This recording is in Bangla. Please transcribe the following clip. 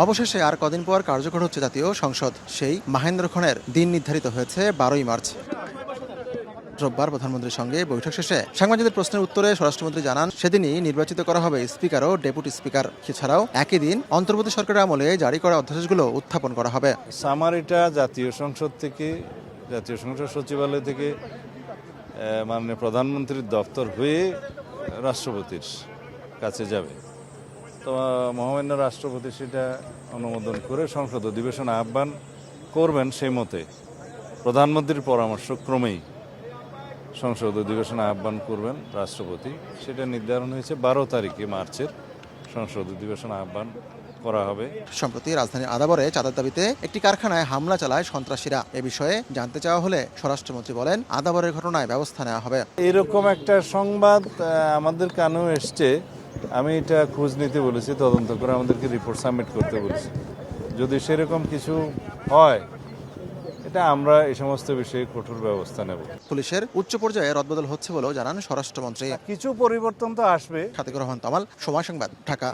অবশেষে আর কদিন পর কার্যকর হচ্ছে জাতীয় সংসদ। সেই মাহেন্দ্রক্ষণের দিন নির্ধারিত হয়েছে 12ই মার্চ। রোববার প্রধানমন্ত্রীর সঙ্গে বৈঠক শেষে সাংবাদিকদের প্রশ্নের উত্তরে স্বরাষ্ট্রমন্ত্রী জানান, সেদিনই নির্বাচিত করা হবে স্পিকার ও ডেপুটি স্পিকার। এছাড়াও একই দিন অন্তর্বর্তী সরকারের আমলে জারি করা অধ্যাদেশগুলো উত্থাপন করা হবে। সামারিটা জাতীয় সংসদ সচিবালয় থেকে মাননীয় প্রধানমন্ত্রীর দপ্তর হয়ে রাষ্ট্রপতির কাছে যাবে। তো মহামান্য রাষ্ট্রপতি সেটা অনুমোদন করে সংসদ অধিবেশন আহ্বান করবেন। সেই মতে প্রধানমন্ত্রীর পরামর্শ ক্রমেই সংসদ অধিবেশন আহ্বান করবেন রাষ্ট্রপতি। সেটা নির্ধারণ হয়েছে 12 তারিখে মার্চের সংসদ অধিবেশন আহ্বান করা হবে। সম্প্রতি রাজধানীর আদাবরে চাঁদার দাবিতে একটি কারখানায় হামলা চালায় সন্ত্রাসীরা। এ বিষয়ে জানতে চাওয়া হলে স্বরাষ্ট্রমন্ত্রী বলেন, আদাবরের ঘটনায় ব্যবস্থা নেওয়া হবে। এরকম একটা সংবাদ আমাদের কানেও এসছে। আমি এটা খোঁজ নিতে বলেছি, তদন্ত করে আমাদেরকে রিপোর্ট সাবমিট করতে বলেছি। যদি সেরকম কিছু হয়, এটা আমরা এই সমস্ত বিষয়ে কঠোর ব্যবস্থা নেব। পুলিশের উচ্চ পর্যায়ে রদবদল হচ্ছে বলেও জানান স্বরাষ্ট্রমন্ত্রী। কিছু পরিবর্তন তো আসবে। সাদিকুর রহমান তামাল, সময় সংবাদ, ঢাকা।